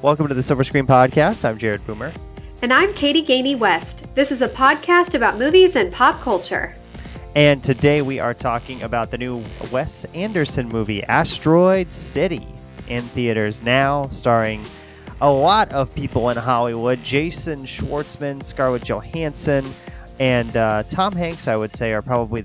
Welcome to the Silver Screen Podcast. I'm Jared Boomer. And I'm Katie Gainey West. This is a podcast about movies and pop culture. And today we are talking about the new Wes Anderson movie, Asteroid City, in theaters now, starring a lot of people in Hollywood. Jason Schwartzman, Scarlett Johansson, and Tom Hanks, I would say, are probably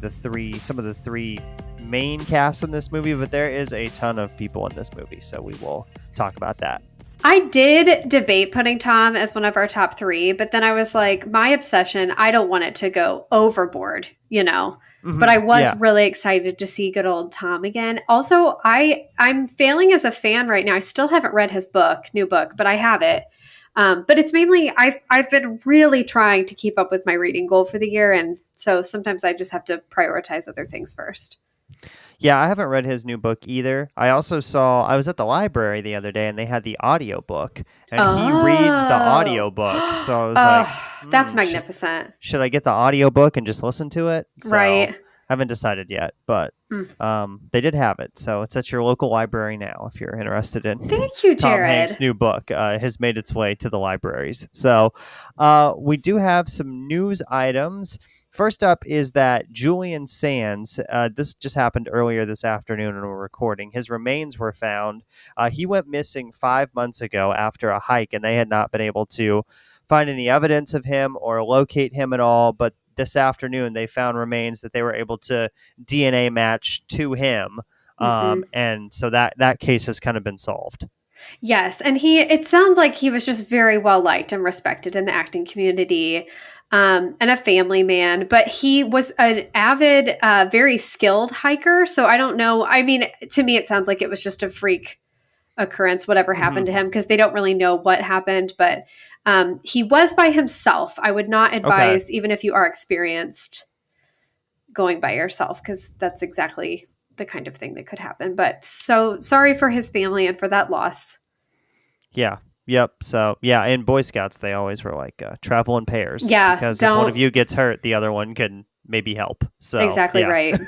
some of the three main casts in this movie, but there is a ton of people in this movie, so we will talk about that. I did debate putting Tom as one of our top three, but then I was like, my obsession, I don't want it to go overboard, Mm-hmm. But I was really excited to see good old Tom again. Also, I'm failing as a fan right now. I still haven't read his new book, but I have it. But it's mainly, I've been really trying to keep up with my reading goal for the year. And so sometimes I just have to prioritize other things first. Yeah, I haven't read his new book either. I was at the library the other day and they had the audio book, and he reads the audio book. So I was like, that's magnificent. Should I get the audio book and just listen to it? So, right. I haven't decided yet, but they did have it. So it's at your local library now if you're interested in Thank you, Jared. Tom Hanks' new book. Has made its way to the libraries. So we do have some news items. First up is that Julian Sands, this just happened earlier this afternoon when we're recording, his remains were found. He went missing 5 months ago after a hike, and they had not been able to find any evidence of him or locate him at all. But this afternoon, they found remains that they were able to DNA match to him. And so that case has kind of been solved. Yes. And it sounds like he was just very well liked and respected in the acting community. And a family man, but he was an avid, very skilled hiker. So I don't know. I mean, to me, it sounds like it was just a freak occurrence, whatever happened to him, because they don't really know what happened. But he was by himself. I would not advise, even if you are experienced, going by yourself, because that's exactly the kind of thing that could happen. But so sorry for his family and for that loss. Yeah. Yep. So, in Boy Scouts, they always were like, travel in pairs. Yeah. Because if one of you gets hurt, the other one can maybe help. So exactly right.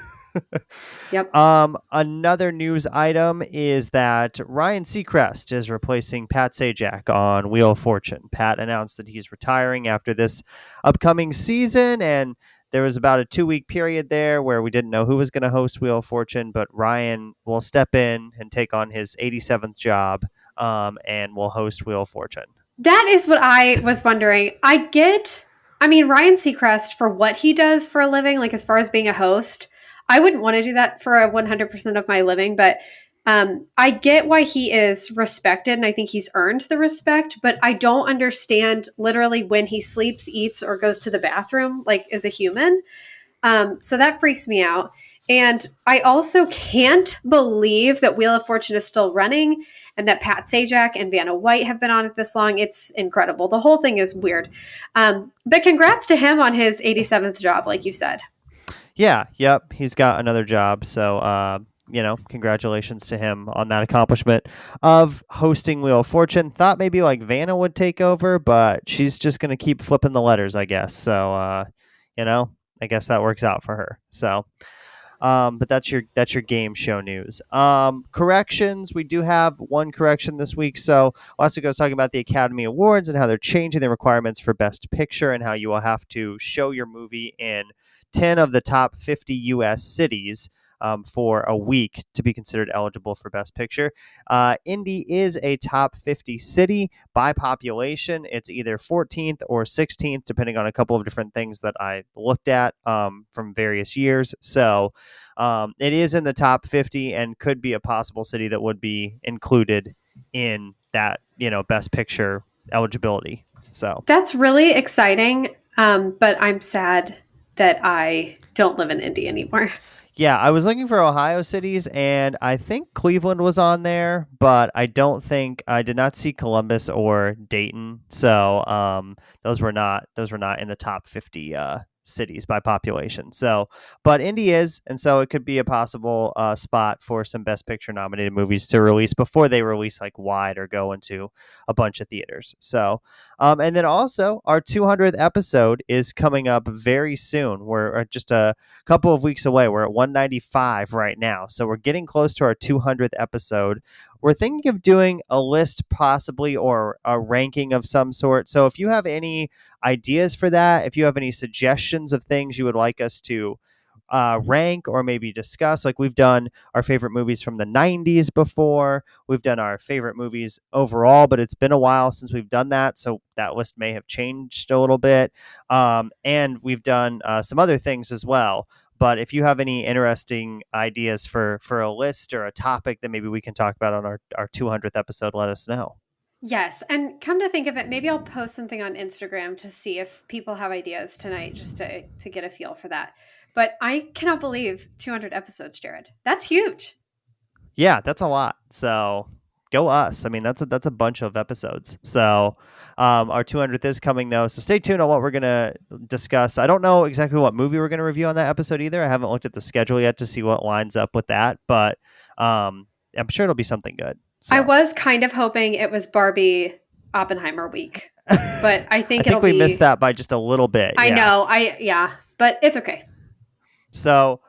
Yep. Another news item is that Ryan Seacrest is replacing Pat Sajak on Wheel of Fortune. Pat announced that he's retiring after this upcoming season, and there was about a 2-week period there where we didn't know who was going to host Wheel of Fortune, but Ryan will step in and take on his 87th job. And we'll host Wheel of Fortune. That is what I was wondering. Ryan Seacrest, for what he does for a living, like as far as being a host, I wouldn't want to do that for 100% of my living, but I get why he is respected, and I think he's earned the respect, but I don't understand literally when he sleeps, eats, or goes to the bathroom, like as a human. So that freaks me out. And I also can't believe that Wheel of Fortune is still running and that Pat Sajak and Vanna White have been on it this long. It's incredible. The whole thing is weird. But congrats to him on his 87th job, like you said. Yeah, yep. He's got another job. So, congratulations to him on that accomplishment of hosting Wheel of Fortune. Thought maybe like Vanna would take over, but she's just going to keep flipping the letters, I guess. So, I guess that works out for her. So, but that's your game show news. Corrections. We do have one correction this week. So last week I was talking about the Academy Awards and how they're changing the requirements for Best Picture and how you will have to show your movie in 10 of the top 50 U.S. cities for a week to be considered eligible for Best Picture. Indy is a top 50 city by population. It's either 14th or 16th, depending on a couple of different things that I looked at from various years. So it is in the top 50 and could be a possible city that would be included in that, Best Picture eligibility. So that's really exciting. But I'm sad that I don't live in Indy anymore. Yeah, I was looking for Ohio cities, and I think Cleveland was on there, but I did not see Columbus or Dayton. So those were not in the top 50 cities by population. So, but Indy is, and so it could be a possible spot for some Best Picture nominated movies to release before they release like wide or go into a bunch of theaters. So, and then also our 200th episode is coming up very soon. We're just a couple of weeks away. We're at 195 right now. So we're getting close to our 200th episode. we're thinking of doing a list possibly or a ranking of some sort. So if you have any ideas for that, if you have any suggestions of things you would like us to rank or maybe discuss. Like we've done our favorite movies from the 90s before. We've done our favorite movies overall, but it's been a while since we've done that. So that list may have changed a little bit. And we've done some other things as well. But if you have any interesting ideas for a list or a topic that maybe we can talk about on our 200th episode, let us know. Yes, and come to think of it, maybe I'll post something on Instagram to see if people have ideas tonight, just to get a feel for that. But I cannot believe 200 episodes, Jared. That's huge. Yeah, that's a lot. So go us. I mean, that's a bunch of episodes. So our 200th is coming though. So stay tuned on what we're gonna discuss. I don't know exactly what movie we're gonna review on that episode either. I haven't looked at the schedule yet to see what lines up with that, but I'm sure it'll be something good. I So was kind of hoping it was Barbie Oppenheimer week, but I I think it'll think we be. missed that by just a little bit. I Yeah. know. Yeah, but it's okay. So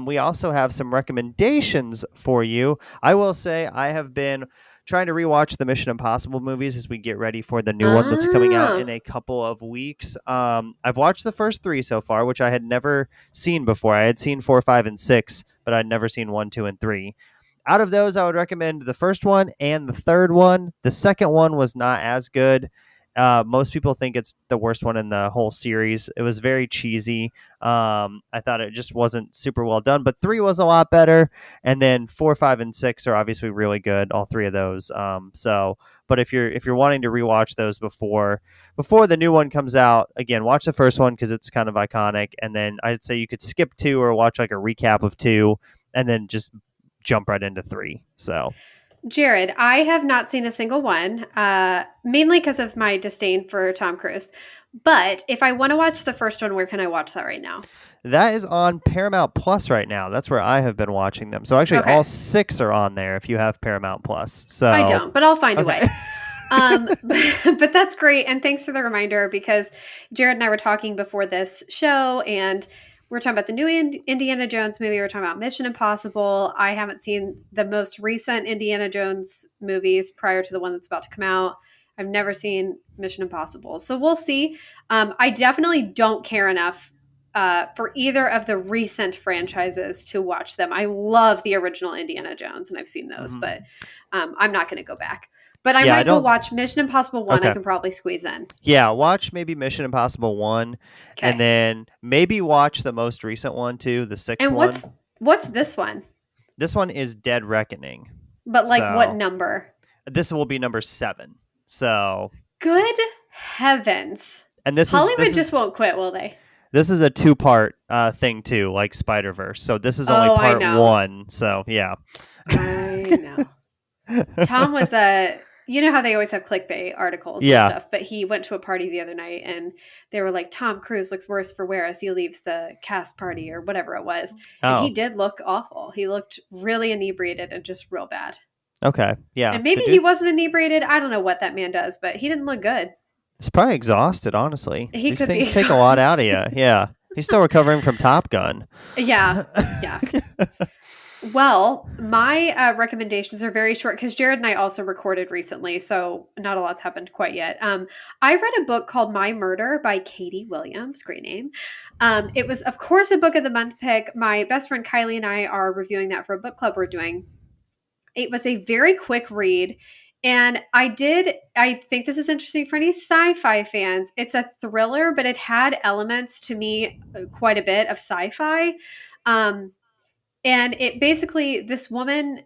we also have some recommendations for you. I will say I have been trying to rewatch the Mission Impossible movies as we get ready for the new one that's coming out in Ah, a couple of weeks. I've watched the first three so far, which I had never seen before. I had seen 4, 5, and 6, but I'd never seen 1, 2, and 3. Out of those, I would recommend the first one and the third one. The second one was not as good. Most people think it's the worst one in the whole series. It was very cheesy. I thought it just wasn't super well done, but 3 was a lot better. And then 4, 5, and 6 are obviously really good. All 3 of those. But if you're wanting to rewatch those before the new one comes out, again, watch the first one because it's kind of iconic. And then I'd say you could skip 2 or watch like a recap of 2, and then just jump right into 3. So Jared, I have not seen a single one, mainly because of my disdain for Tom Cruise. But if I want to watch the first one, where can I watch that right now? that is on Paramount Plus right now. That's where I have been watching them. So actually, all Okay. 6 are on there if you have Paramount Plus. I So don't, but I'll find a okay. way. But that's great. And thanks for the reminder because Jared and I were talking before this show and we're talking about the new Indiana Jones movie. We're talking about Mission Impossible. I haven't seen the most recent Indiana Jones movies prior to the one that's about to come out. I've never seen Mission Impossible. So we'll see. I definitely don't care enough for either of the recent franchises to watch them. I love the original Indiana Jones and I've seen those, Mhm. but I'm not going to go back. But I Yeah, I might go don't. watch Mission Impossible 1. I Okay. can probably squeeze in. Yeah, watch maybe Mission Impossible 1, and Okay. then maybe watch the most recent one too, the 6th And one. what's this one? This one is Dead Reckoning. But like what So number? this will be number 7. So Good heavens. and this is Hollywood this is just won't quit, will they? this is a 2-part thing too, like Spider-Verse. So this is only Oh, I part know. 1. So yeah. I know. Tom was you know how they always have clickbait articles and Yeah. stuff, but he went to a party the other night and they were like, Tom Cruise looks worse for wear as he leaves the cast party or whatever it was. And he Oh, did look awful. He looked really inebriated and just real bad. okay. Yeah. And The maybe he dude wasn't inebriated. I don't know what that man does, but he didn't look good. is probably exhausted, honestly. He These could be things take a lot out of you. Yeah. He's still recovering from Top Gun. Yeah. Yeah. Well, my recommendations are very short because Jared and I also recorded recently, so not a lot's happened quite yet. I read a book called My Murder by Katie Williams. Great name. It was, of course, a book of the month pick. My best friend Kylie and I are reviewing that for a book club we're doing. It was a very quick read. And I think this is interesting for any sci-fi fans. It's a thriller, but it had elements to me quite a bit of sci-fi. Um, and it basically, this woman,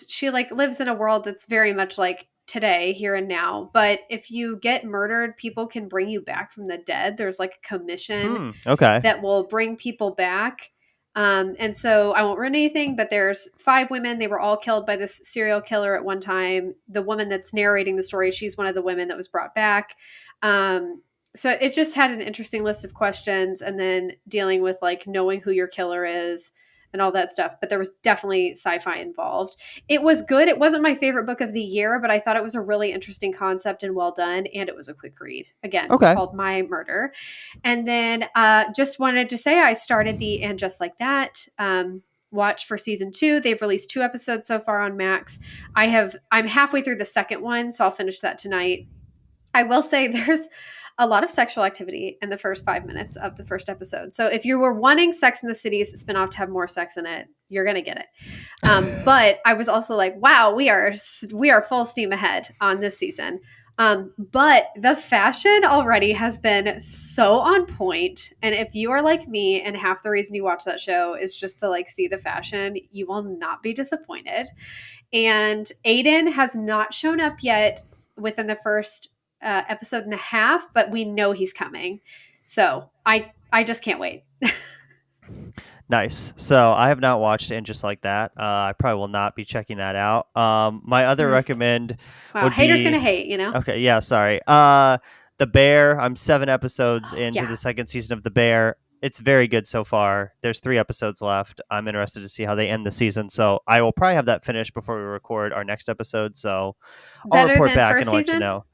she like lives in a world that's very much like today, here and now. But if you get murdered, people can bring you back from the dead. There's like a commission Okay. that will bring people back. And so I won't ruin anything, but there's 5 women. They were all killed by this serial killer at one time. The woman that's narrating the story, she's one of the women that was brought back. So it just had an interesting list of questions and then dealing with like knowing who your killer is and all that stuff. But there was definitely sci-fi involved. It was good. It wasn't my favorite book of the year, but I thought it was a really interesting concept and well done. And it was a quick read. Again, Okay. called My Murder. And then just wanted to say I started the And Just Like That, watch for season 2. They've released 2 episodes so far on Max. I'm halfway through the second one, so I'll finish that tonight. I will say there's a lot of sexual activity in the first 5 minutes of the first episode. So if you were wanting Sex in the City's spinoff to have more sex in it, you're gonna get it. But I was also like, wow, we are full steam ahead on this season. But the fashion already has been so on point. And if you are like me and half the reason you watch that show is just to like see the fashion, you will not be disappointed. And Aiden has not shown up yet within the first episode and a half, but we know he's coming. So I just can't wait. Nice. So I have not watched it, and just like that, I probably will not be checking that out. My other recommend Wow, would haters be gonna hate, you know? okay. Yeah, sorry. The Bear. I'm 7 episodes into the second season of The Bear. It's very good so far. There's 3 episodes left. I'm interested to see how they end the season. So I will probably have that finished before we record our next episode. So I'll Better report than back first and let you season? know.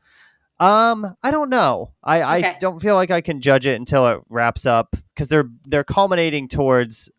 I don't know. I Okay. don't feel like I can judge it until it wraps up because they're culminating towards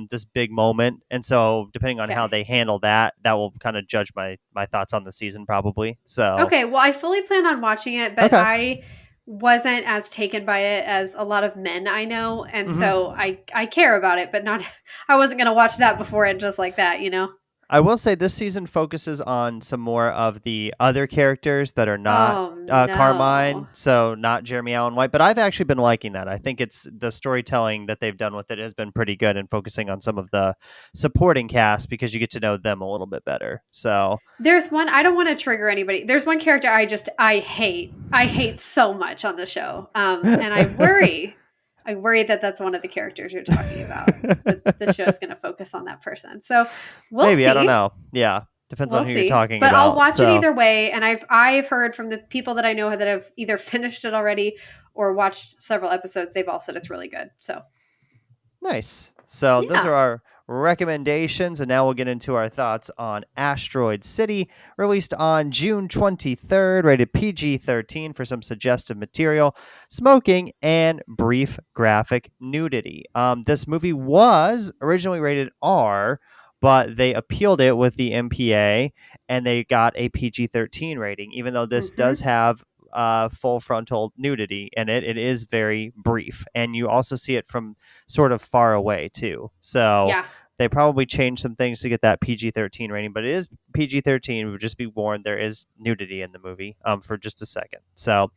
this big moment, and so depending on how Okay. they handle that, that will kind of judge my thoughts on the season probably. So Okay. Well, I fully plan on watching it, but okay. I wasn't as taken by it as a lot of men I know, and hmm so I care about it, but not. I wasn't gonna watch that before it just like that, you know. I will say this season focuses on some more of the other characters that are not Oh Carmine, no. so not Jeremy Allen White. But I've actually been liking that. I think it's the storytelling that they've done with it has been pretty good, and focusing on some of the supporting cast because you get to know them a little bit better. So There's one I don't want to trigger anybody. There's one character I hate. I hate so much on the show. And I worry that that's one of the characters you're talking about. That the show is going to focus on that person. So we'll maybe I don't see. know. Yeah, depends on We'll who you're see. talking But I'll about. watch it So either way. And I've heard from the people that I know that have either finished it already or watched several episodes. They've all said it's really good. So nice. So those yeah. are our recommendations, and now we'll get into our thoughts on Asteroid City, released on June 23rd, rated PG-13 for some suggestive material, smoking, and brief graphic nudity. This movie was originally rated R, but they appealed it with the MPA, and they got a PG-13 rating, even though this does Mm-hmm. have full frontal nudity in it. It is very brief, and you also see it from sort of far away too. So Yeah. they probably changed some things to get that PG-13 rating, but it is PG-13. Would just be warned there is nudity in the movie for just a second. So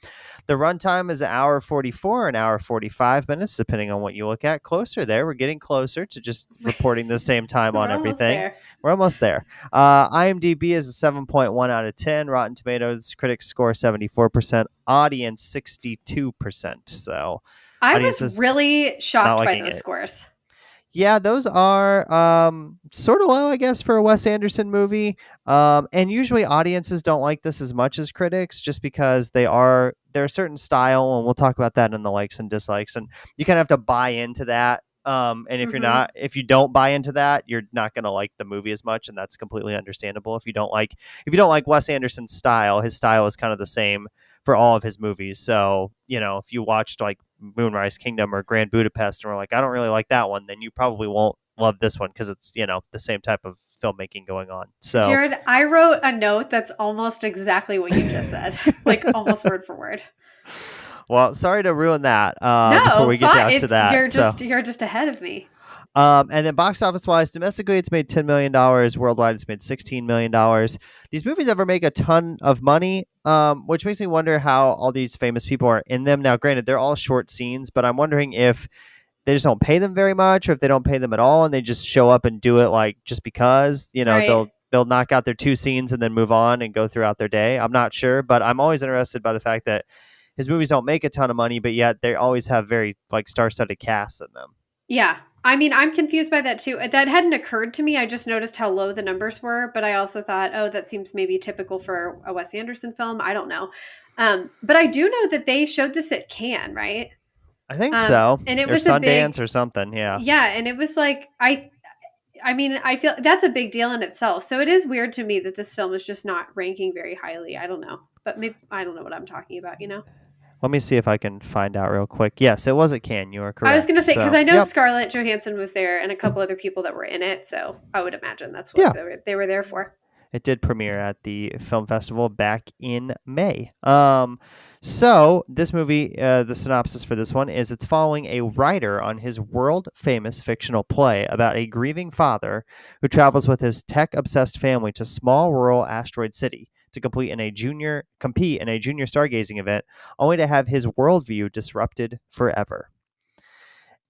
the runtime is an hour 44, an hour 45 minutes, depending on what you look at. Closer there. We're getting closer to just reporting the same time on We're almost everything. there. We're almost there. IMDb is a 7.1 out of 10. Rotten Tomatoes critics score 74%, audience 62%. So I audience was is really not shocked by liking those it. scores. Yeah, those are sort of low, I guess, for a Wes Anderson movie. And usually audiences don't like this as much as critics, just because they're a certain style, and we'll talk about that in the likes and dislikes, and you kind of have to buy into that. And Mm-hmm. if you don't buy into that, you're not going to like the movie as much, and that's completely understandable. If you don't like Wes Anderson's style, his style is kind of the same for all of his movies. So, if you watched like Moonrise Kingdom or Grand Budapest and were like, I don't really like that one, then you probably won't love this one because it's, the same type of filmmaking going on. So, Jared, I wrote a note that's almost exactly what you just said, like almost word for word. well, sorry to ruin that before No, we get fine. down to It's that. So, you're just ahead of me. and then box office wise, domestically, it's made $10 million. Worldwide, it's made $16 million. These movies never make a ton of money, which makes me wonder how all these famous people are in them. Now, granted, they're all short scenes, but I'm wondering if they just don't pay them very much, or if they don't pay them at all and they just show up and do it like just because, Right. they'll knock out their 2 scenes and then move on and go throughout their day. I'm not sure, but I'm always interested by the fact that his movies don't make a ton of money, but yet they always have very like star-studded casts in them. Yeah. I mean, I'm confused by that too. That hadn't occurred to me. I just noticed how low the numbers were, but I also thought, oh, that seems maybe typical for a Wes Anderson film. I don't know. But I do know that they showed this at Cannes, right? I think so. And it Or was a Sundance big, or something, yeah. yeah. And it was like, I mean, I feel that's a big deal in itself. So it is weird to me that this film is just not ranking very highly. I don't know, but maybe I don't know what I'm talking about, you know? Let me see if I can find out real quick. Yes, it was at Cannes. You are correct. I was going to say, because So, I know yep. Scarlett Johansson was there and a couple other people that were in it. So I would imagine that's what Yeah. they were there for. It did premiere at the film festival back in May. So this movie, the synopsis for this one is it's following a writer on his world-famous fictional play about a grieving father who travels with his tech-obsessed family to small rural Asteroid City to compete in a junior stargazing event, only to have his worldview disrupted forever.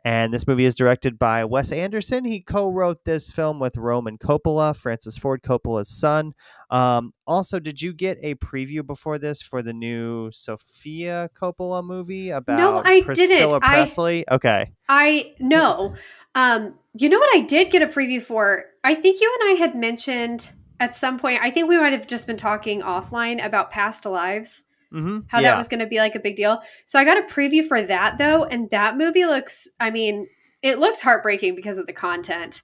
And this movie is directed by Wes Anderson. He co-wrote this film with Roman Coppola, Francis Ford Coppola's son. Also, did you get a preview before this for the new Sofia Coppola movie No, about I didn't. Priscilla Presley? Okay. I know. You know what I did get a preview for? I think you and I had mentioned at some point, I think we might have just been talking offline about Past Lives, how that Yeah. was going to be like a big deal. So I got a preview for that though, and that movie looks, I mean, it looks heartbreaking because of the content,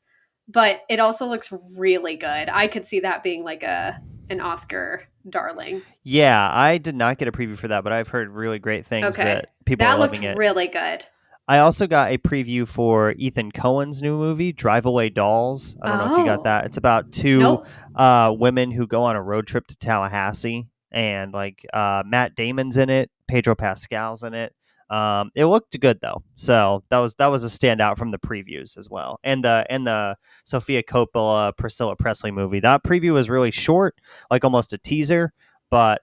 but it also looks really good. I could see that being like an Oscar darling. Yeah, I did not get a preview for that, but I've heard really great things Okay. that people That are looked loving it. really good. I also got a preview for Ethan Cohen's new movie, Drive Away Dolls. I don't know if you got Oh. that. It's about two Nope. women who go on a road trip to Tallahassee, and like Matt Damon's in it, Pedro Pascal's in it. It looked good though, so that was a standout from the previews as well. And the Sofia Coppola Priscilla Presley movie, that preview was really short, like almost a teaser. But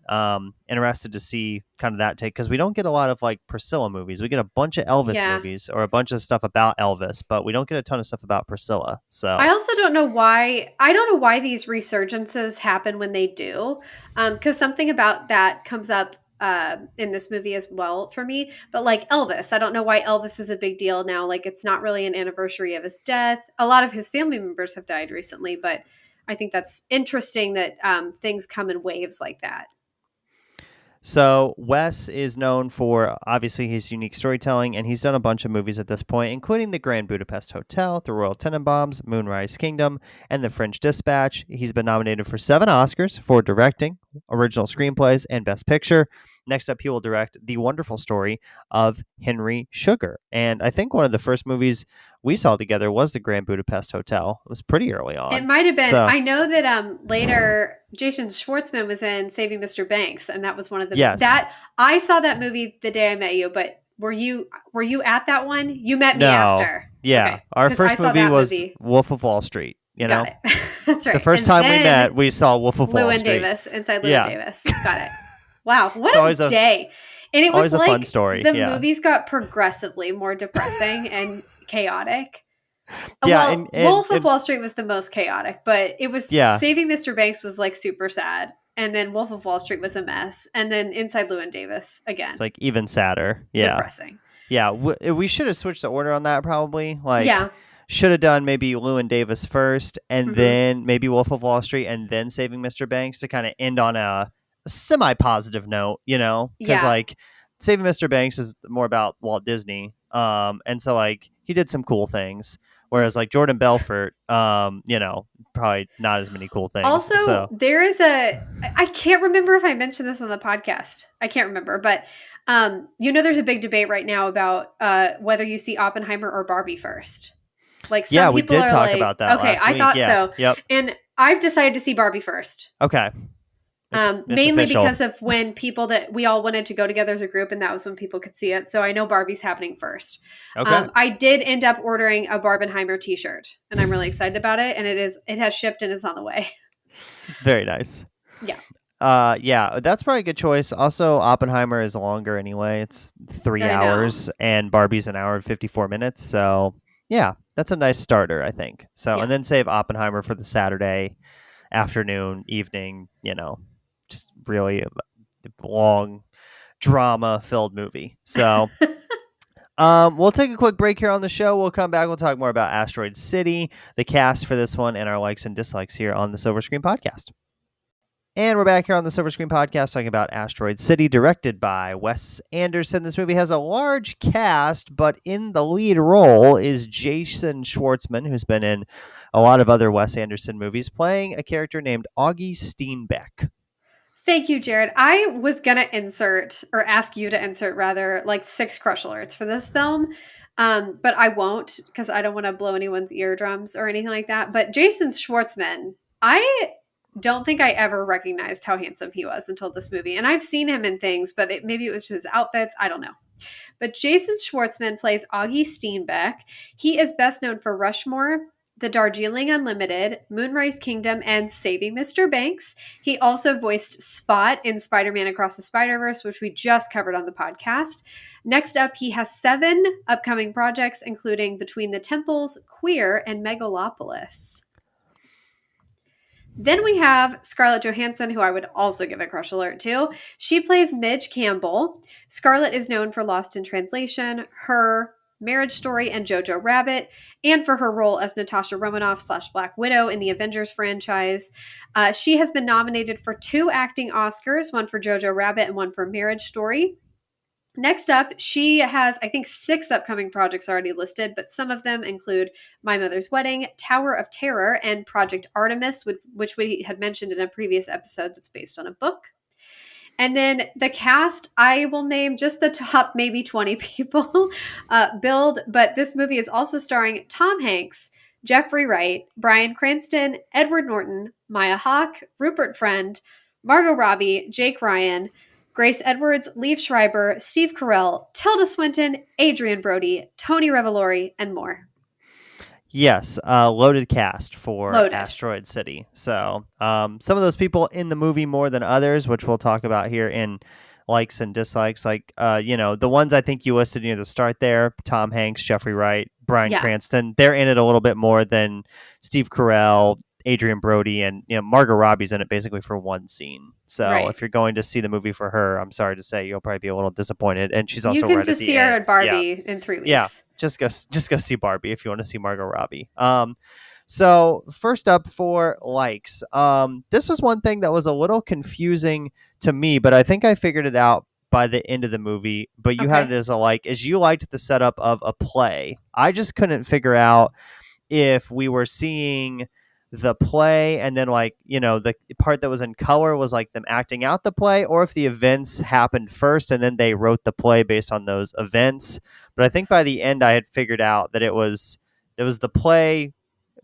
interested to see kind of that take, because we don't get a lot of like Priscilla movies. We get a bunch of Elvis movies or a bunch of stuff about Elvis, but we don't get a ton of stuff about Priscilla. So I also don't know why. I don't know why these resurgences happen when they do, because something about that comes up in this movie as well for me. But like Elvis, I don't know why Elvis is a big deal now. Like it's not really an anniversary of his death. A lot of his family members have died recently, but I think that's interesting that things come in waves like that. So Wes is known for obviously his unique storytelling, and he's done a bunch of movies at this point, including The Grand Budapest Hotel, The Royal Tenenbaums, Moonrise Kingdom, and The French Dispatch. He's been nominated for 7 Oscars for directing, original screenplays, and Best Picture. Next up, he will direct The Wonderful Story of Henry Sugar. And I think one of the first movies we saw together was The Grand Budapest Hotel. It was pretty early on. It might have been. So, I know that later Jason Schwartzman was in Saving Mr. Banks, and that was one of the Yes. that I saw that movie the day I met you. But were you at that one? You met me No. after. Yeah. Okay. Our 'Cause first I saw movie that was movie. Wolf of Wall Street. You know, Got it. That's right. the first And time we then met, we saw Wolf of Wall Llewyn Street. Davis inside Llewyn Yeah. Davis. Got it. Wow, what It's always a day! And it was always a like fun story, the yeah. movies got progressively more depressing and chaotic. Yeah, Well, and Wolf of Wall Street was the most chaotic, but it was Yeah. Saving Mr. Banks was like super sad, and then Wolf of Wall Street was a mess, and then Inside Llewyn Davis again. It's like even sadder. Yeah. Depressing. Yeah. We should have switched the order on that probably. Like, Yeah. should have done maybe Llewyn Davis first, and Mhm. then maybe Wolf of Wall Street, and then Saving Mr. Banks to kind of end on a semi-positive note, you know? Because Yeah. like Saving Mr. Banks is more about Walt Disney, and so like he did some cool things, whereas like Jordan Belfort, you know, probably not as many cool things. Also, so there is I can't remember if I mentioned this on the podcast. I can't remember, but you know, there's a big debate right now about whether you see Oppenheimer or Barbie first. Like some yeah, we people did are talk like, about that. okay, last I week. thought Yeah. so. Yep. And I've decided to see Barbie first. Okay. It's Mainly official. because of when people that we all wanted to go together as a group, and that was when people could see it. So I know Barbie's happening first. Okay. I did end up ordering a Barbenheimer T-shirt, and I'm really excited about it. And it has shipped and is on the way. Very nice. Yeah. Yeah, that's probably a good choice. Also, Oppenheimer is longer anyway. It's 3 I know. hours, and Barbie's an hour and 54 minutes. So, yeah, that's a nice starter, I think. So, Yeah. and then save Oppenheimer for the Saturday afternoon, evening, you know, just really long, drama-filled movie. So, we'll take a quick break here on the show. We'll come back. We'll talk more about Asteroid City, the cast for this one, and our likes and dislikes here on the Silver Screen Podcast. And we're back here on the Silver Screen Podcast talking about Asteroid City, directed by Wes Anderson. This movie has a large cast, but in the lead role is Jason Schwartzman, who's been in a lot of other Wes Anderson movies, playing a character named Augie Steenbeck. Thank you, Jared. I was gonna insert or ask you to insert rather like 6 crush alerts for this film. But I won't because I don't want to blow anyone's eardrums or anything like that. But Jason Schwartzman, I don't think I ever recognized how handsome he was until this movie. And I've seen him in things, but maybe it was just his outfits. I don't know. But Jason Schwartzman plays Augie Steenbeck. He is best known for Rushmore, The Darjeeling Unlimited, Moonrise Kingdom, and Saving Mr. Banks. He also voiced Spot in Spider Man Across the Spider Verse, which we just covered on the podcast. Next up, he has 7 upcoming projects, including Between the Temples, Queer, and Megalopolis. Then we have Scarlett Johansson, who I would also give a crush alert to. She plays Midge Campbell. Scarlett is known for Lost in Translation, Her, Marriage Story, and Jojo Rabbit, and for her role as Natasha Romanoff / Black Widow in the Avengers franchise. She has been nominated for 2 acting Oscars, one for Jojo Rabbit and one for Marriage Story. Next up, she has, I think, 6 upcoming projects already listed, but some of them include My Mother's Wedding, Tower of Terror, and Project Artemis, which we had mentioned in a previous episode that's based on a book. And then the cast, I will name just the top maybe 20 people build, but this movie is also starring Tom Hanks, Jeffrey Wright, Bryan Cranston, Edward Norton, Maya Hawke, Rupert Friend, Margot Robbie, Jake Ryan, Grace Edwards, Liev Schreiber, Steve Carell, Tilda Swinton, Adrian Brody, Tony Revolori, and more. Yes, loaded cast for Loaded. Asteroid City. So some of those people in the movie more than others, which we'll talk about here in likes and dislikes. Like, the ones I think you listed near the start there, Tom Hanks, Jeffrey Wright, Bryan Cranston, they're in it a little bit more than Steve Carell, Adrian Brody, and Margot Robbie's in it basically for one scene. So if you're going to see the movie for her, I'm sorry to say you'll probably be a little disappointed. And she's also you can just see her at Barbie in 3 weeks. Yeah, just go see Barbie if you want to see Margot Robbie. So first up for likes, this was one thing that was a little confusing to me, but I think I figured it out by the end of the movie. But you had it as a like, is you liked the setup of a play. I just couldn't figure out if we were seeing the play and then the part that was in color was like them acting out the play, or if the events happened first and then they wrote the play based on those events. But I think by the end I had figured out that it was the play.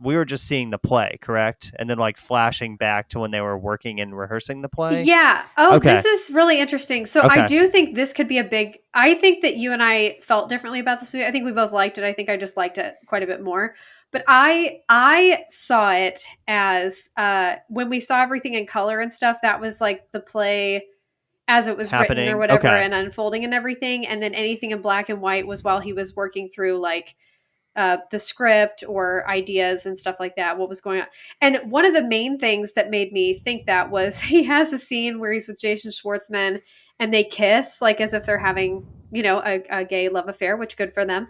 We were just seeing the play, correct? And then flashing back to when they were working and rehearsing the play. Yeah. Oh, okay. This is really interesting. So I do think this could be I think that you and I felt differently about this movie. I think we both liked it. I think I just liked it quite a bit more. But I saw it as when we saw everything in color and stuff, that was like the play as it was written or whatever and unfolding and everything. And then anything in black and white was while he was working through the script or ideas and stuff like that, what was going on. And one of the main things that made me think that was he has a scene where he's with Jason Schwartzman and they kiss as if they're having, a gay love affair, which good for them.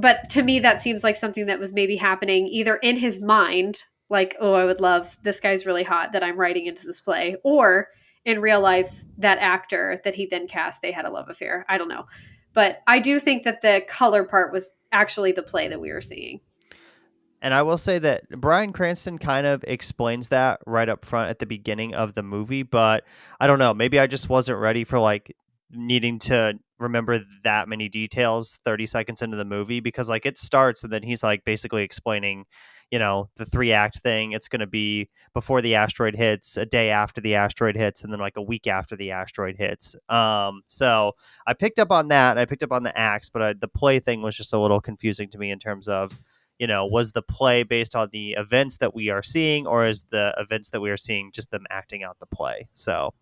But to me, that seems like something that was maybe happening either in his mind, oh, I would love, this guy's really hot that I'm writing into this play, or in real life, that actor that he then cast, they had a love affair. I don't know. But I do think that the color part was actually the play that we were seeing. And I will say that Bryan Cranston kind of explains that right up front at the beginning of the movie, but I don't know. Maybe I just wasn't ready for needing to remember that many details 30 seconds into the movie, because it starts and then he's basically explaining, the 3-act thing. It's going to be before the asteroid hits, a day after the asteroid hits, and then a week after the asteroid hits. So I picked up on that. I picked up on the acts, but the play thing was just a little confusing to me in terms of, was the play based on the events that we are seeing, or is the events that we are seeing just them acting out the play? So,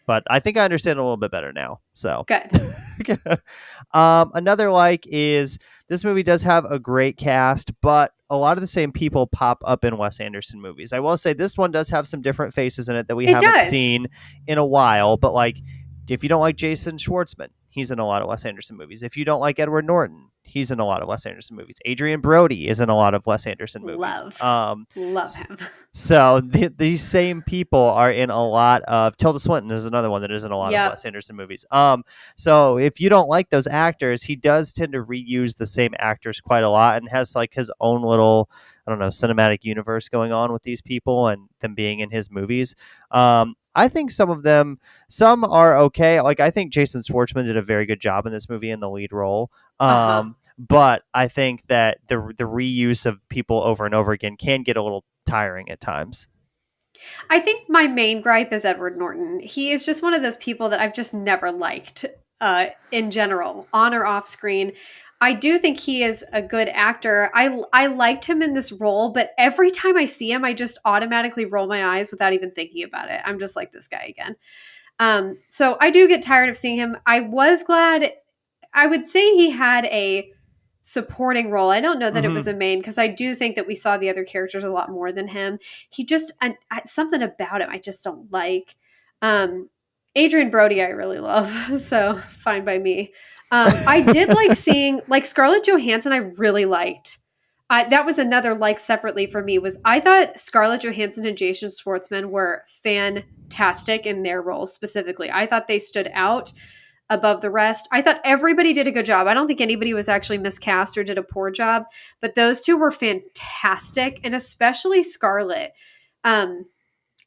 but I think I understand a little bit better now. So good. Another is this movie does have a great cast, but a lot of the same people pop up in Wes Anderson movies. I will say this one does have some different faces in it that we haven't seen in a while. But if you don't like Jason Schwartzman, he's in a lot of Wes Anderson movies. If you don't like Edward Norton, he's in a lot of Wes Anderson movies. Adrian Brody is in a lot of Wes Anderson movies. Love him. So these same people are in a lot of... Tilda Swinton is another one that is in a lot of Wes Anderson movies. So if you don't like those actors, he does tend to reuse the same actors quite a lot and has his own little, I don't know, cinematic universe going on with these people and them being in his movies. I think some of them, some are okay. Like I think Jason Schwartzman did a very good job in this movie in the lead role. Uh-huh. But I think that the reuse of people over and over again can get a little tiring at times. I think my main gripe is Edward Norton. He is just one of those people that I've just never liked in general, on or off screen. I do think he is a good actor. I liked him in this role, but every time I see him, I just automatically roll my eyes without even thinking about it. I'm just like this guy again. So I do get tired of seeing him. I was glad. I would say he had a supporting role. I don't know that it was Hmm. a main because I do think that we saw the other characters a lot more than him. He just something about him I just don't like. Um, Adrian Brody I really love, so fine by me. I did like seeing like Scarlett Johansson. I really liked. That was another like separately for me was I thought Scarlett Johansson and Jason Schwartzman were fantastic in their roles specifically. I thought they stood out above the rest. I thought everybody did a good job. I don't think anybody was actually miscast or did a poor job, but those two were fantastic, and especially Scarlett. Um,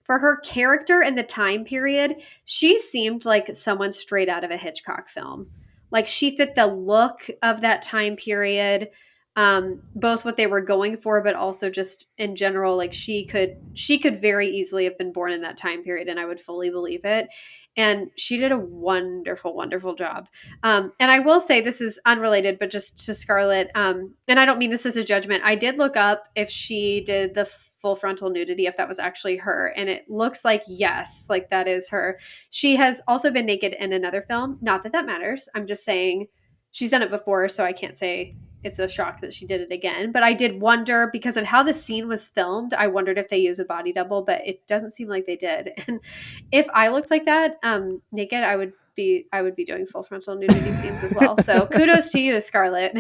for her character and the time period, she seemed like someone straight out of a Hitchcock film. Like she fit the look of that time period, both what they were going for, but also just in general. Like she could very easily have been born in that time period, and I would fully believe it. And she did a wonderful, wonderful job. And I will say this is unrelated, but just to Scarlett. And I don't mean this as a judgment. I did look up if she did the full frontal nudity, if that was actually her. And it looks like yes, like that is her. She has also been naked in another film. Not that that matters. I'm just saying she's done it before, so I can't say it's a shock that she did it again. But I did wonder because of how the scene was filmed, I wondered if they use a body double, but it doesn't seem like they did. And if I looked like that, naked, I would be doing full frontal nudity scenes as well. So kudos to you, Scarlett.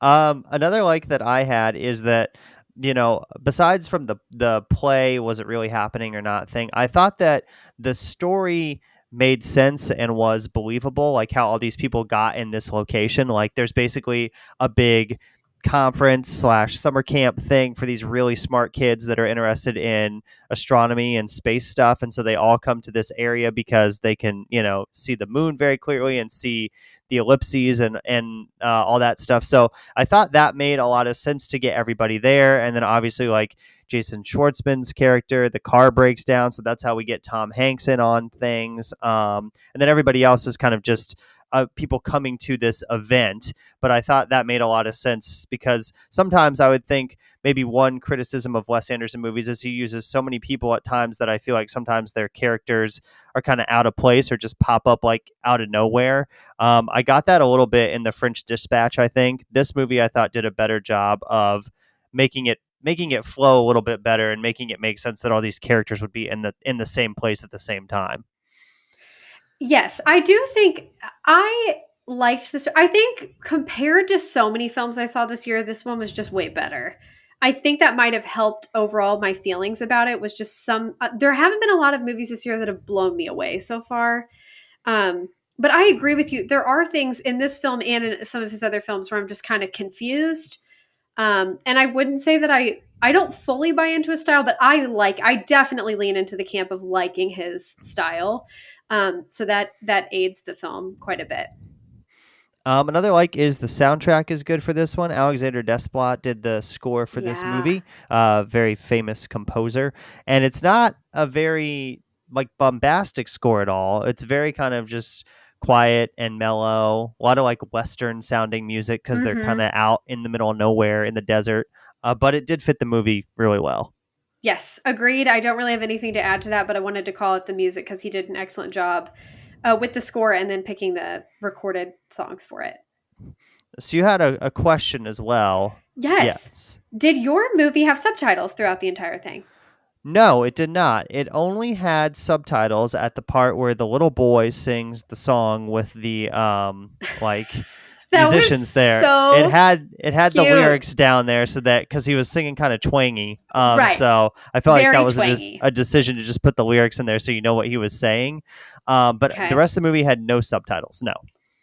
Another like that I had is that, besides from the play, was it really happening or not thing, I thought that the story made sense and was believable, like how all these people got in this location. Like there's basically a big conference slash summer camp thing for these really smart kids that are interested in astronomy and space stuff, and so they all come to this area because they can see the moon very clearly and see the ellipses and all that stuff. So I thought that made a lot of sense to get everybody there. And then obviously, like Jason Schwartzman's character, the car breaks down, so that's how we get Tom Hanks in on things. And then everybody else is kind of just people coming to this event. But I thought that made a lot of sense because sometimes I would think maybe one criticism of Wes Anderson movies is he uses so many people at times that I feel like sometimes their characters are kind of out of place or just pop up like out of nowhere. I got that a little bit in the French Dispatch. I think this movie I thought did a better job of making it flow a little bit better and making it make sense that all these characters would be in the same place at the same time. Yes, I do think I liked this. I think compared to so many films I saw this year, this one was just way better. I think that might have helped overall my feelings about it was just there haven't been a lot of movies this year that have blown me away so far. Um, but I agree with you. There are things in this film and in some of his other films where I'm just kind of confused. And I wouldn't say that I don't fully buy into his style, but I definitely lean into the camp of liking his style. So that aids the film quite a bit. Another like is the soundtrack is good for this one. Alexander Desplat did the score for this Yeah. movie, very famous composer, and it's not a very like bombastic score at all. It's very kind of just quiet and mellow. A lot of like Western sounding music because they're kind Hmm. of out in the middle of nowhere in the desert. But it did fit the movie really well. Yes, agreed. I don't really have anything to add to that, but I wanted to call it the music because he did an excellent job with the score and then picking the recorded songs for it. So you had a question as well. Yes. Yes. Did your movie have subtitles throughout the entire thing? No, it did not. It only had subtitles at the part where the little boy sings the song with the like That was musicians there. It so had the cute. lyrics down there so that because he was singing kind of twangy. Right. So I felt like that Very was twangy. a decision to just put the lyrics in there so you know what he was saying. But the Okay. rest of the movie had no subtitles. No.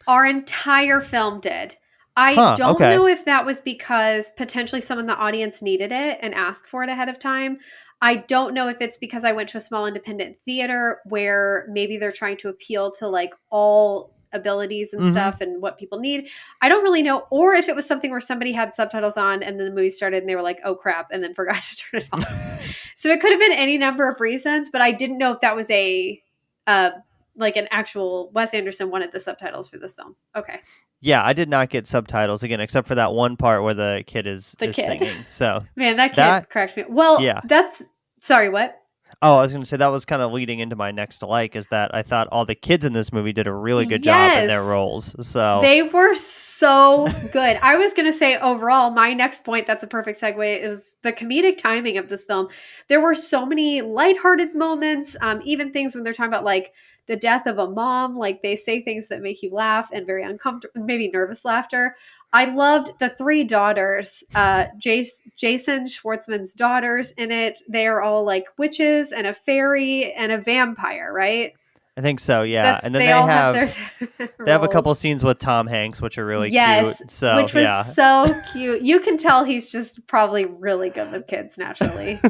Our entire film did. I Huh. don't Okay. know if that was because potentially someone in the audience needed it and asked for it ahead of time. I don't know if it's because I went to a small independent theater where maybe they're trying to appeal to like all abilities and Hmm. stuff and what people need. I don't really know. Or if it was something where somebody had subtitles on and then the movie started and they were like, oh crap, and then forgot to turn it off. So it could have been any number of reasons, but I didn't know if that was a uh like an actual Wes Anderson wanted the subtitles for this film. Okay. Yeah, I did not get subtitles again, except for that one part where the kid The is kid. singing. So Man, that kid that, cracked me. Well, yeah. that's sorry, what? Oh, I was going to say that was kind of leading into my next like is that I thought all the kids in this movie did a really good job in their Yes. roles. So They were so good. I was going to say overall, my next point, that's a perfect segue, is the comedic timing of this film. There were so many lighthearted moments, even things when they're talking about like the death of a mom, like they say things that make you laugh and very uncomfortable, maybe nervous laughter. I loved the three daughters, Jason Schwartzman's daughters in it. They are all like witches and a fairy and a vampire, right? I think so, yeah. That's And then they all have their they have a couple roles. scenes with Tom Hanks, which are really cute. Yes, So which was yeah. so cute. You can tell he's just probably really good with kids naturally.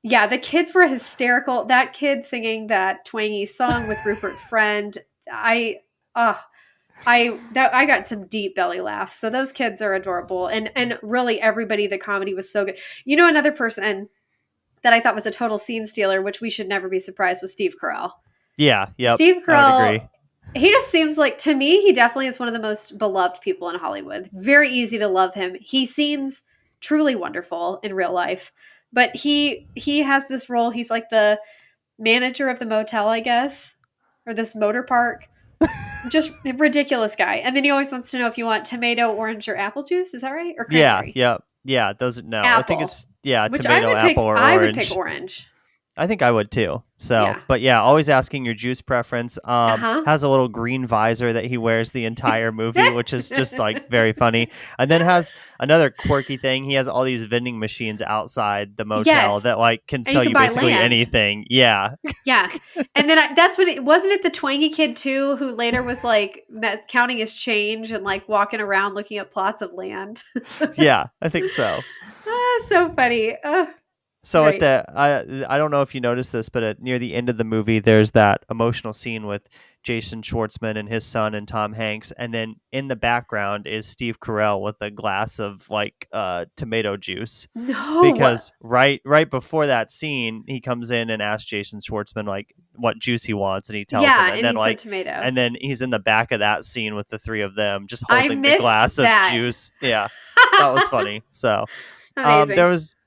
Yeah, the kids were hysterical. That kid singing that twangy song with Rupert Friend, I uh I got some deep belly laughs. So those kids are adorable. And really everybody, the comedy was so good. You know, another person that I thought was a total scene stealer, which we should never be surprised, was Steve Carell. Yeah, yep. Steve I would Carell, agree. he just seems like, to me, he definitely is one of the most beloved people in Hollywood. Very easy to love him. He seems truly wonderful in real life, but he has this role. He's like the manager of the motel, I guess, or this motor park. Just a ridiculous guy. And then he always wants to know if you want tomato, orange, or apple juice. Is that right? Or Yeah, cranberry? yep. Yeah, those no. I think Apple. it's yeah, Which I tomato, would pick. apple, or I would pick orange. orange. I think I would too. So, Yeah. but yeah, always asking your juice preference. Uh huh. Has a little green visor that he wears the entire movie, which is just like very funny. And then has another quirky thing. He has all these vending machines outside the motel Yes. that like can And you sell can you buy basically land. anything. Yeah. Yeah. And then that's when it wasn't it the twangy kid too, who later was like counting his change and like walking around looking at plots of land. Yeah, I think so. So funny. So at Great. the I don't know if you noticed this, but near the end of the movie, there's that emotional scene with Jason Schwartzman and his son and Tom Hanks, and then in the background is Steve Carell with a glass of like tomato juice. No. Because right before that scene, he comes in and asks Jason Schwartzman like what juice he wants, and he tells him, Yeah, and and then he said like tomato. and then he's in the back of that scene with the three of them just I holding the missed glass of that. juice. Yeah, that was funny. So. Amazing.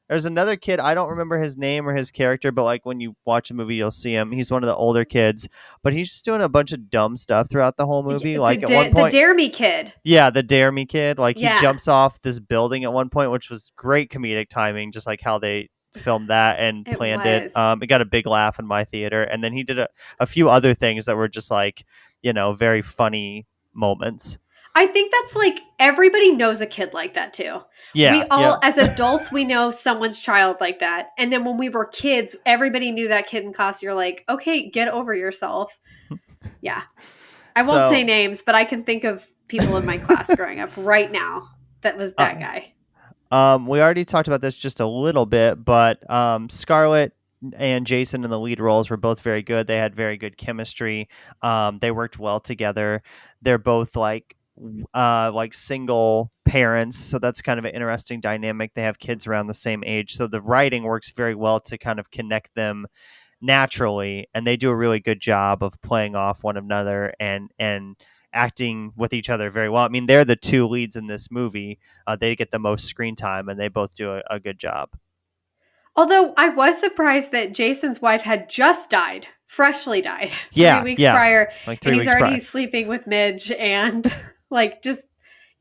There's another kid. I don't remember his name or his character, but like when you watch a movie, you'll see him. He's one of the older kids, but he's just doing a bunch of dumb stuff throughout the whole movie. Like at one The point, Dare Me kid. yeah, the Dare Me kid. Like he Yeah. jumps off this building at one point, which was great comedic timing, just like how they filmed that and It planned it. was. It got a big laugh in my theater, and then he did a few other things that were just like very funny moments. I think that's like everybody knows a kid like that too. We Yeah, all, yep. as adults, we know someone's child like that. And then when we were kids, everybody knew that kid in class. You're like, okay, get over yourself. Yeah. I won't say So, names, but I can think of people in my class growing up right now that was that guy. We already talked about this just a little bit, but Scarlett and Jason in the lead roles were both very good. They had very good chemistry. They worked well together. They're both like single parents, so that's kind of an interesting dynamic. They have kids around the same age, so the writing works very well to kind of connect them naturally, and they do a really good job of playing off one another and acting with each other very well. I mean, they're the two leads in this movie. They get the most screen time, and they both do a good job. Although I was surprised that Jason's wife had just died, freshly died, Yeah, 3 weeks yeah, prior, like and 3 he's weeks already prior. sleeping with Midge and like just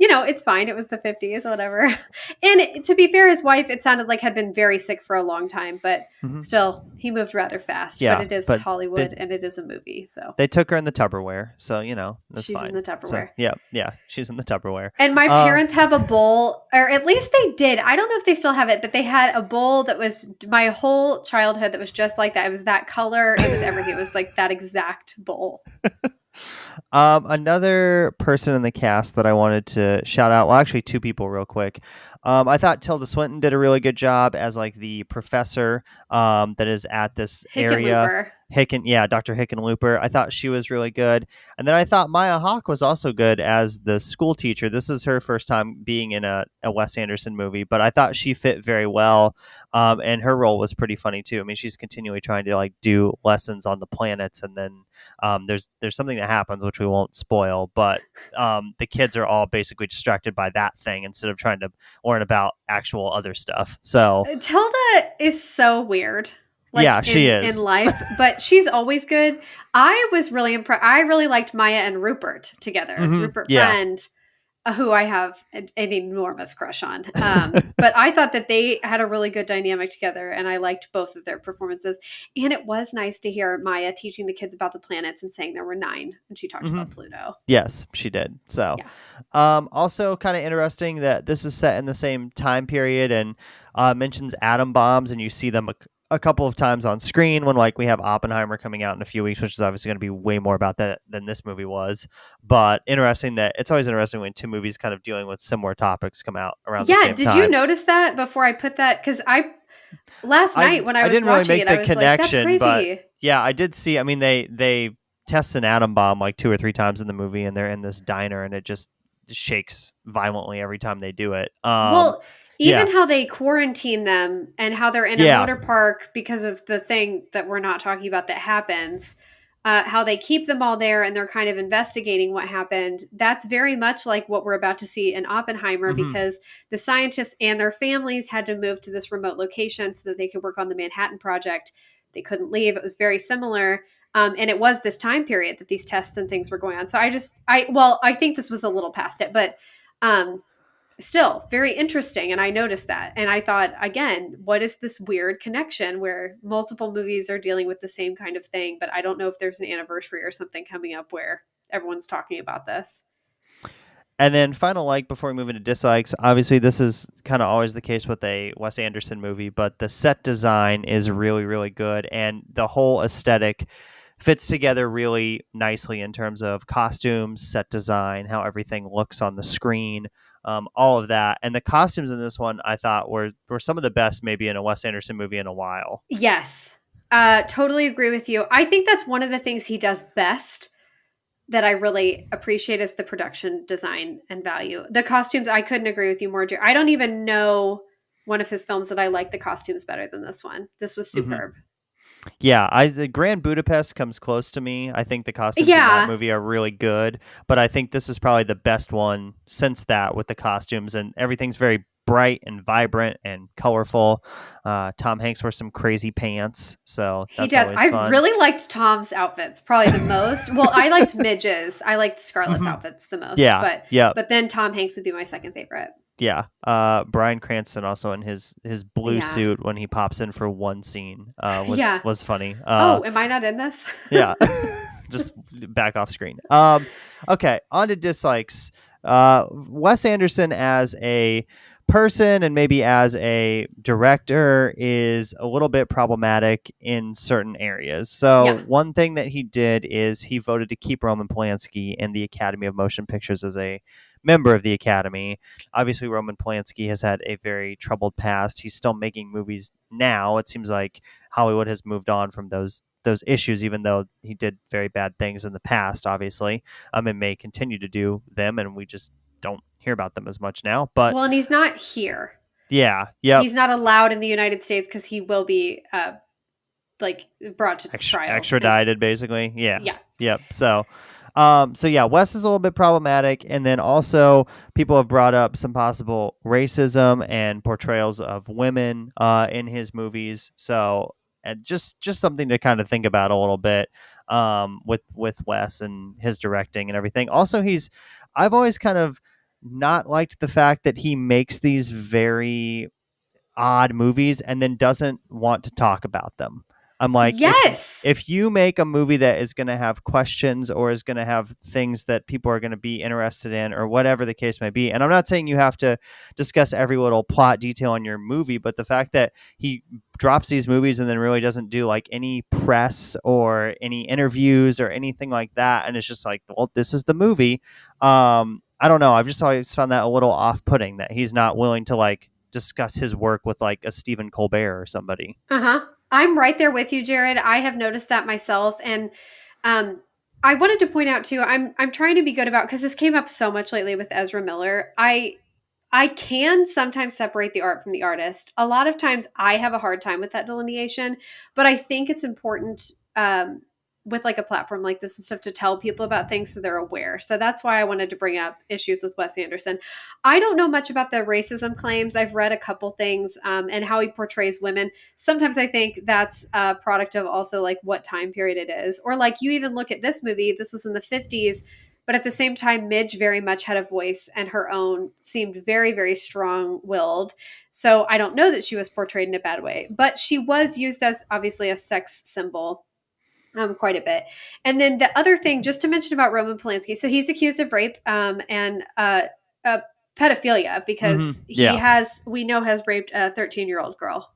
it's fine. It was the 50s, whatever. And to be fair, his wife, it sounded like had been very sick for a long time, but Hmm. still, he moved rather fast. Yeah, but it is but Hollywood and it is a movie, so they took her in the Tupperware, so that's she's fine. in the So Tupperware. yeah, she's in the Tupperware. And my parents have a bowl, or at least they did. I don't know if they still have it, but they had a bowl that was my whole childhood that was just like that. It was that color. It was everything. It was like that exact bowl. Another person in the cast that I wanted to shout out, well, actually, two people real quick. I thought Tilda Swinton did a really good job as like the professor that is at this area. Hickenlooper. Dr. Hickenlooper. I thought she was really good. And then I thought Maya Hawke was also good as the school teacher. This is her first time being in a Wes Anderson movie, but I thought she fit very well. And her role was pretty funny too. I mean, she's continually trying to like do lessons on the planets, and then there's something that happens which we won't spoil, but the kids are all basically distracted by that thing instead of trying to learn about actual other stuff. So Tilda is so weird. Like yeah, she in is. life, but she's always good. I was really impressed. I really liked Maya and Rupert together. Rupert Yeah. Friend, who I have an enormous crush on. But I thought that they had a really good dynamic together, and I liked both of their performances. And it was nice to hear Maya teaching the kids about the planets and saying there were 9, and she talked about Pluto. Yes, she did. So, Yeah. also kind of interesting that this is set in the same time period and mentions atom bombs, and you see them a couple of times on screen when like we have Oppenheimer coming out in a few weeks, which is obviously going to be way more about that than this movie was. But interesting that it's always interesting when two movies kind of dealing with similar topics come out around the Yeah, same did time. you notice that before I put that? Because last night when I was didn't really watching make it, the I was like, "That's connection, but crazy." yeah, I did see. I mean, they test an atom bomb like 2 or 3 times in the movie, and they're in this diner, and it just shakes violently every time they do it. Well, Yeah, even how they quarantine them and how they're in a yeah, motor park because of the thing that we're not talking about that happens, how they keep them all there and they're kind of investigating what happened. That's very much like what we're about to see in Oppenheimer hmm because the scientists and their families had to move to this remote location so that they could work on the Manhattan Project. They couldn't leave. It was very similar. And it was this time period that these tests and things were going on. So I think this was a little past it, but um, still very interesting. And I noticed that. And I thought, again, what is this weird connection where multiple movies are dealing with the same kind of thing? But I don't know if there's an anniversary or something coming up where everyone's talking about this. And then final like before we move into dislikes, obviously this is kind of always the case with a Wes Anderson movie, but the set design is really, really good, and the whole aesthetic fits together really nicely in terms of costumes, set design, how everything looks on the screen, all of that. And the costumes in this one I thought were some of the best maybe in a Wes Anderson movie in a while. Yes. Totally agree with you. I think that's one of the things he does best that I really appreciate is the production design and value. The costumes, I couldn't agree with you more, Jer. I don't even know one of his films that I like the costumes better than this one. This was hmm superb. Yeah, the Grand Budapest comes close to me. I think the costumes in that Yeah, movie are really good, but I think this is probably the best one since that with the costumes, and everything's very bright and vibrant and colorful. Tom Hanks wears some crazy pants, so he that's does. always I fun. really liked Tom's outfits probably the most. Well, I liked Midge's. I liked Scarlett's hmm outfits the most, Yeah, yeah, but then Tom Hanks would be my second favorite. yeah. Bryan Cranston also in his blue Yeah. suit when he pops in for one scene Yeah. was funny. Oh, am I not in this? Yeah. Just back off screen. Okay, on to dislikes. Wes Anderson as a person and maybe as a director is a little bit problematic in certain areas. So Yeah. one thing that he did is he voted to keep Roman Polanski in the Academy of Motion Pictures as a member of the Academy. Obviously, Roman Polanski has had a very troubled past. He's still making movies now. It seems like Hollywood has moved on from those issues, even though he did very bad things in the past, obviously, and may continue to do them, and we just don't hear about them as much now. But Well, and he's not here. yeah, yep, He's not allowed in the United States because he will be like brought to trial. And extradited, basically. Yeah, yeah, yep. So yeah, Wes is a little bit problematic, and then also people have brought up some possible racism and portrayals of women in his movies. So and just something to kind of think about a little bit with Wes and his directing and everything. Also, I've always kind of not liked the fact that he makes these very odd movies and then doesn't want to talk about them. I'm like, Yes. if you make a movie that is going to have questions or is going to have things that people are going to be interested in or whatever the case may be, and I'm not saying you have to discuss every little plot detail in your movie, but the fact that he drops these movies and then really doesn't do like any press or any interviews or anything like that, and it's just like, well, this is the movie. I don't know. I've just always found that a little off-putting that he's not willing to like discuss his work with like a Stephen Colbert or somebody. Uh-huh. I'm right there with you, Jared. I have noticed that myself. And um I wanted to point out too, I'm trying to be good about because this came up so much lately with Ezra Miller. I can sometimes separate the art from the artist. A lot of times I have a hard time with that delineation, but I think it's important with like a platform like this and stuff to tell people about things so they're aware. So that's why I wanted to bring up issues with Wes Anderson. I don't know much about the racism claims. I've read a couple things and how he portrays women. Sometimes I think that's a product of also like what time period it is. Or like you even look at this movie, this was in the 50s, but at the same time, Midge very much had a voice and her own seemed very, very strong willed. So I don't know that she was portrayed in a bad way, but she was used as obviously a sex symbol quite a bit. And then the other thing, just to mention about Roman Polanski, so he's accused of rape and pedophilia because he Yeah. has, we know, has raped a 13-year-old girl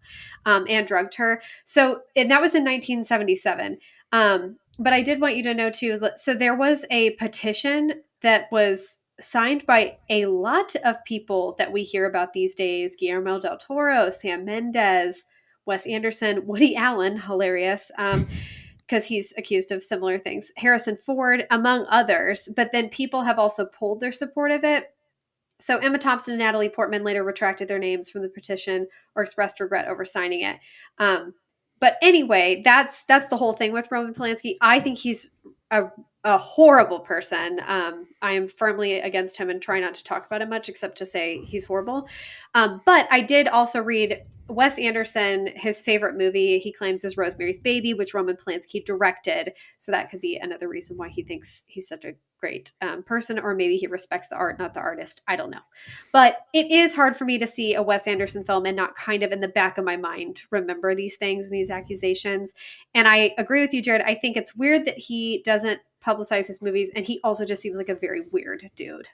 and drugged her. So, and that was in 1977. But I did want you to know too, so there was a petition that was signed by a lot of people that we hear about these days: Guillermo del Toro, Sam Mendes, Wes Anderson, Woody Allen, hilarious. Because he's accused of similar things, Harrison Ford, among others. But then people have also pulled their support of it. So Emma Thompson and Natalie Portman later retracted their names from the petition or expressed regret over signing it. But anyway, that's the whole thing with Roman Polanski. I think he's a horrible person. I am firmly against him and try not to talk about him much except to say he's horrible. But I did also read Wes Anderson, his favorite movie, he claims, is Rosemary's Baby, which Roman Polanski directed. So that could be another reason why he thinks he's such a great person, or maybe he respects the art, not the artist. I don't know. But it is hard for me to see a Wes Anderson film and not kind of in the back of my mind remember these things and these accusations. And I agree with you, Jared. I think it's weird that he doesn't publicize his movies, and he also just seems like a very weird dude.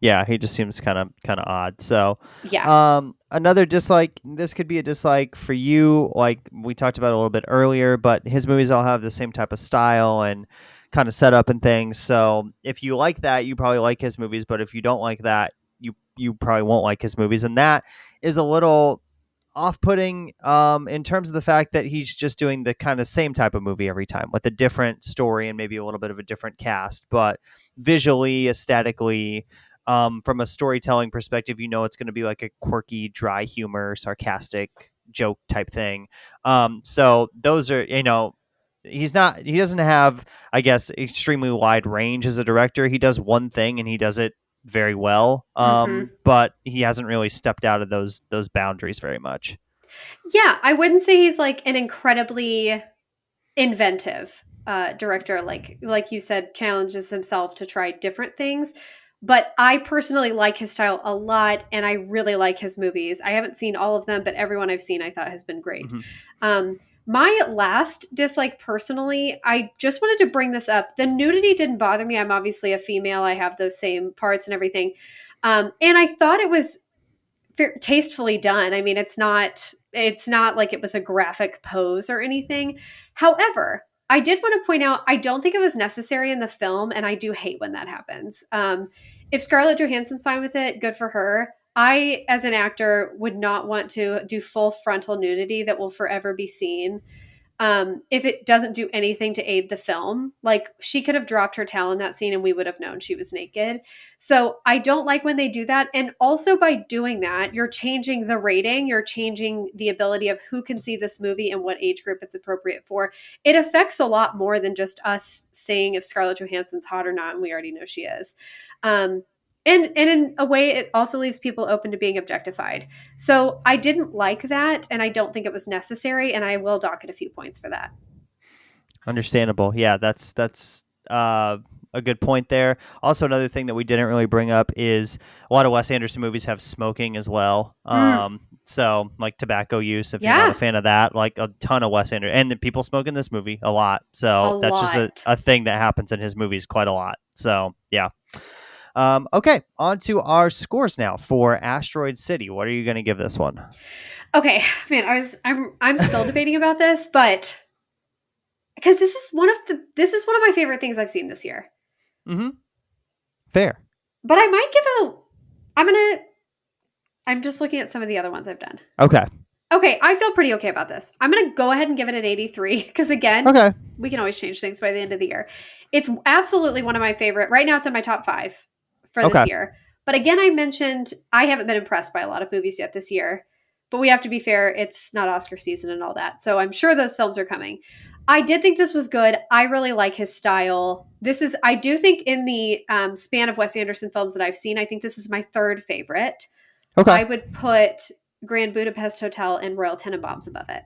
Yeah, he just seems kind of odd. So, Yeah. another dislike. This could be a dislike for you, like we talked about a little bit earlier. But his movies all have the same type of style and kind of setup and things. So, if you like that, you probably like his movies. But if you don't like that, you probably won't like his movies. And that is a little off-putting in terms of the fact that he's just doing the kind of same type of movie every time with a different story and maybe a little bit of a different cast, but visually, aesthetically, from a storytelling perspective, you know it's going to be like a quirky, dry humor, sarcastic joke type thing. So those are, he doesn't have, I guess, extremely wide range as a director. He does one thing and he does it very well, Mm-hmm. but he hasn't really stepped out of those boundaries very much. Yeah, I wouldn't say he's like an incredibly inventive director, like you said, challenges himself to try different things. But I personally like his style a lot, and I really like his movies. I haven't seen all of them, but everyone I've seen I thought has been great. Hmm. My last dislike personally, I just wanted to bring this up. The nudity didn't bother me. I'm obviously a female. I have those same parts and everything. And I thought it was tastefully done. I mean, it's not like it was a graphic pose or anything. However, I did want to point out I don't think it was necessary in the film, and I do hate when that happens. If Scarlett Johansson's fine with it, good for her. I, as an actor, would not want to do full frontal nudity that will forever be seen if it doesn't do anything to aid the film. Like, she could have dropped her towel in that scene and we would have known she was naked. So I don't like when they do that. And also, by doing that, you're changing the rating, you're changing the ability of who can see this movie and what age group it's appropriate for. It affects a lot more than just us saying if Scarlett Johansson's hot or not, and we already know she is. And in a way, it also leaves people open to being objectified. So I didn't like that, and I don't think it was necessary, and I will dock it a few points for that. Understandable. Yeah, that's a good point there. Also, another thing that we didn't really bring up is a lot of Wes Anderson movies have smoking as well. Mm. So like tobacco use, if you're not a Yeah, fan of that, like a ton of Wes Anderson, and the people smoke in this movie a lot. a So that's just lot. a thing that happens in his movies quite a lot. So yeah. Okay, on to our scores now for Asteroid City. What are you going to give this one? Okay, man, I'm still debating about this, but because this is one of my favorite things I've seen this year. Mm-hmm. Fair. But I might give it a. I'm gonna. I'm just looking at some of the other ones I've done. Okay. Okay, I feel pretty okay about this. I'm gonna go ahead and give it an 83 because again, Okay. we can always change things by the end of the year. It's absolutely one of my favorite. Right now, it's in my top 5 for this Okay. year. But again, I mentioned I haven't been impressed by a lot of movies yet this year. But we have to be fair; it's not Oscar season and all that. So I'm sure those films are coming. I did think this was good. I really like his style. I do think in the span of Wes Anderson films that I've seen, I think this is my third favorite. Okay. I would put Grand Budapest Hotel and Royal Tenenbaums above it.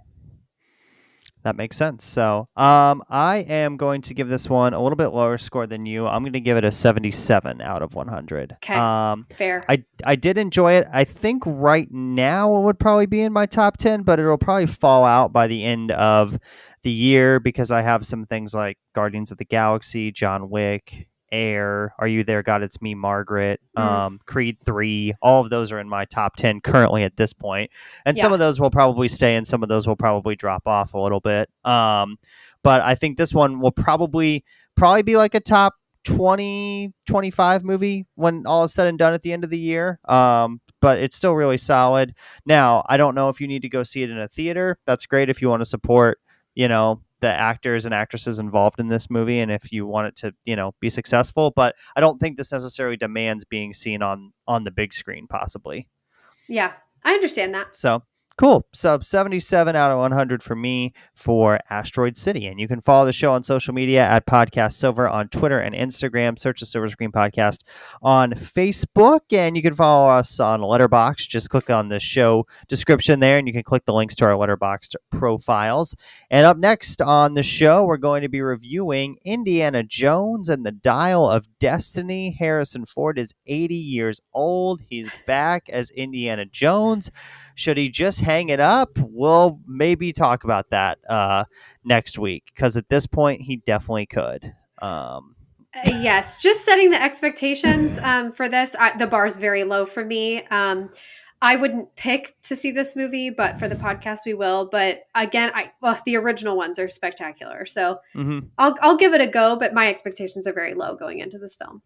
That makes sense. So, I am going to give this one a little bit lower score than you. I'm going to give it a 77 out of 100. Okay, fair. I did enjoy it. I think right now it would probably be in my top 10, but it'll probably fall out by the end of the year because I have some things like Guardians of the Galaxy, John Wick, Air, Are You There, God It's Me, Margaret, Creed 3. All of those are in my top 10 currently at this point. And some Yeah. of those will probably stay and some of those will probably drop off a little bit. But I think this one will probably be like a top 20, 25 movie when all is said and done at the end of the year. But it's still really solid. Now, I don't know if you need to go see it in a theater. That's great if you want to support, the actors and actresses involved in this movie and if you want it to, be successful. But I don't think this necessarily demands being seen on the big screen, possibly. Yeah, I understand that. So cool. So 77 out of 100 for me for Asteroid City. And you can follow the show on social media at Podcast Silver on Twitter and Instagram. Search the Silver Screen Podcast on Facebook. And you can follow us on Letterboxd. Just click on the show description there and you can click the links to our Letterboxd profiles. And up next on the show, we're going to be reviewing Indiana Jones and the Dial of Destiny. Harrison Ford is 80 years old. He's back as Indiana Jones. Should he just hang it up? We'll maybe talk about that next week because at this point, he definitely could. Yes, just setting the expectations for this. The bar's very low for me. I wouldn't pick to see this movie, but for the podcast, we will. But again, the original ones are spectacular. So I'll give it a go, but my expectations are very low going into this film.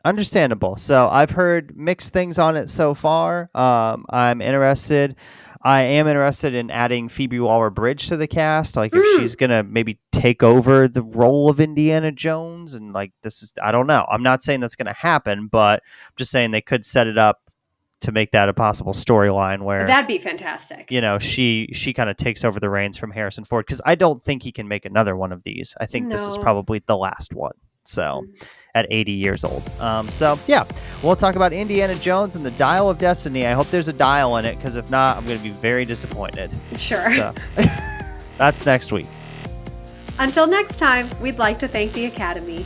Understandable. So I've heard mixed things on it so far. I am interested in adding Phoebe Waller-Bridge to the cast. Like if she's going to maybe take over the role of Indiana Jones and I don't know. I'm not saying that's going to happen, but I'm just saying they could set it up to make that a possible storyline where that'd be fantastic. She kind of takes over the reins from Harrison Ford because I don't think he can make another one of these. I think this is probably the last one. So at 80 years old. So yeah, we'll talk about Indiana Jones and the Dial of Destiny. I hope there's a dial in it because if not, I'm going to be very disappointed. Sure. So, that's next week. Until next time, we'd like to thank the Academy.